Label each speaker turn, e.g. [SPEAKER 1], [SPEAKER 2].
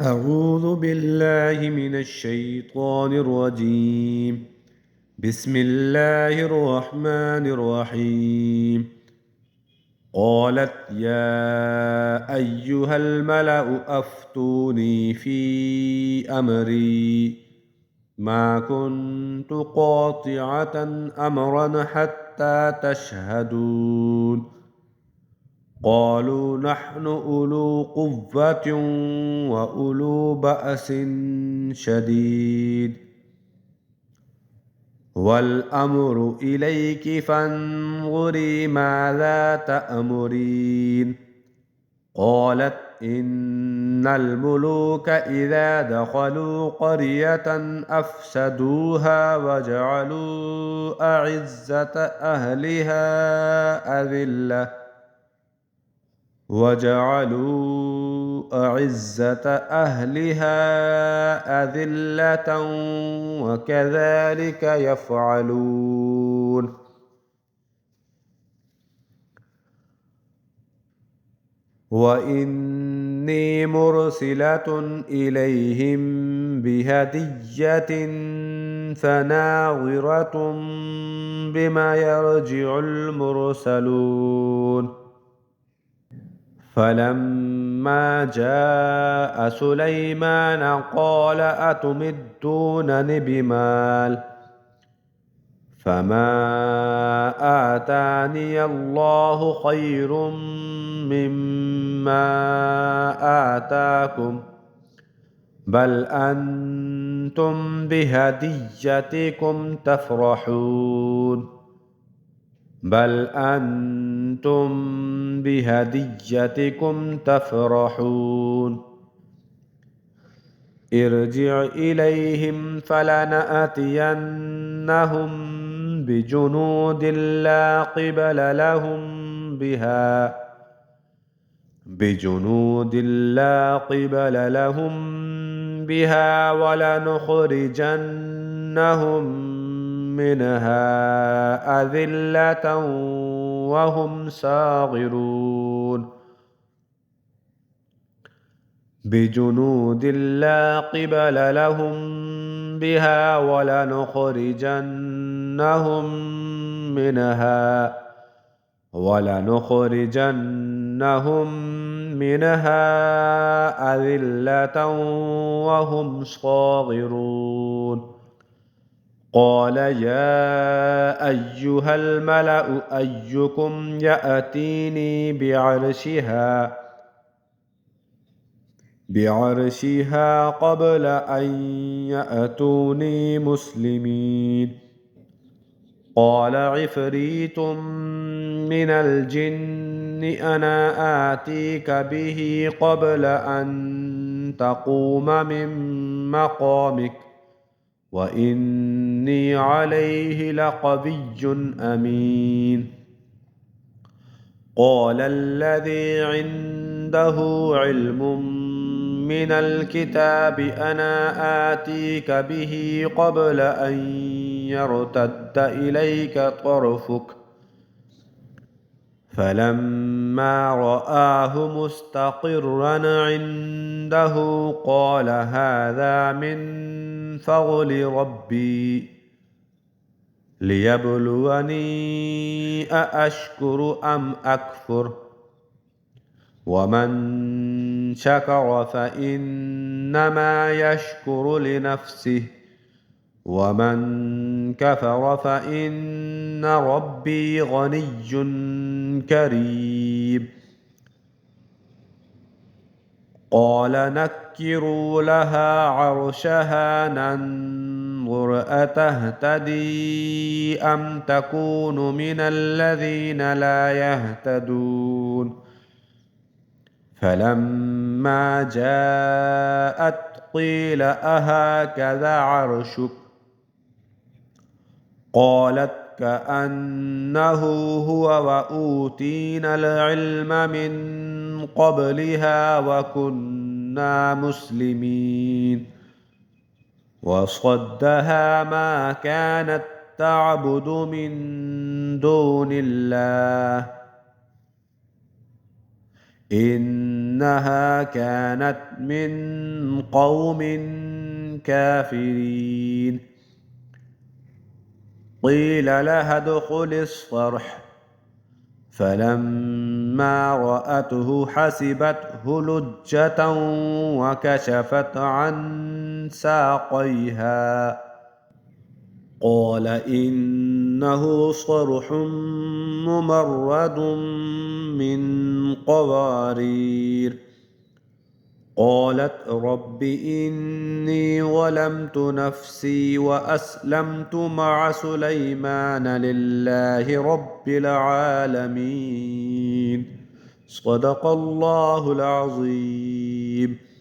[SPEAKER 1] أعوذ بالله من الشيطان الرجيم. بسم الله الرحمن الرحيم. قالت يا أيها الملأ أفتوني في أمري ما كنت قاطعة أمرا حتى تشهدون. قالوا نحن أولو قوة وأولو بأس شديد والأمر إليك فانظري ماذا تأمرين. قالت إن الملوك إذا دخلوا قرية أفسدوها وجعلوا أعزة أهلها أذلة وكذلك يفعلون. وإني مرسلة إليهم بهدية فناظرة بما يرجع المرسلون. فلما جاء سليمان قال أتمدونني بمال فما آتاني الله خير مما آتاكم بل أنتم بهديتكم تفرحون. ارجع إليهم فلنأتينهم بجنود لا قبل لهم بها ولنخرجنهم منها أذلة وهم صاغرون. قال يا أيها الملأ أيكم يأتيني بعرشها قبل أن يأتوني مسلمين. قال عفريت من الجن أنا آتيك به قبل أن تقوم من مقامك وإني عليه لقوي أمين. قال الذي عنده علم من الكتاب أنا آتيك به قبل أن يرتد إليك طرفك فلما رآه مستقرا عنده قال هذا من فضل ربي ليبلوني أأشكر أم أكفر ومن شكر فإنما يشكر لنفسه ومن كفر فإن ربي غني كريم. قال نكروا لها عرشها ننظر أتهتدي أم تكون من الذين لا يهتدون. فلما جاءت قيل أهكذا عرشك قالت كأنه هو وأوتينا العلم من قبلها وكنا مسلمين. وصدها ما كانت تعبد من دون الله إنها كانت من قوم كافرين. قيل لها ادخل الصرح فلما رأته حسبته لجة وكشفت عن ساقيها قال إنه صرح ممرد من قوارير. قالت رب إني ظلمت نفسي وأسلمت مع سليمان لله رب العالمين. صدق الله العظيم.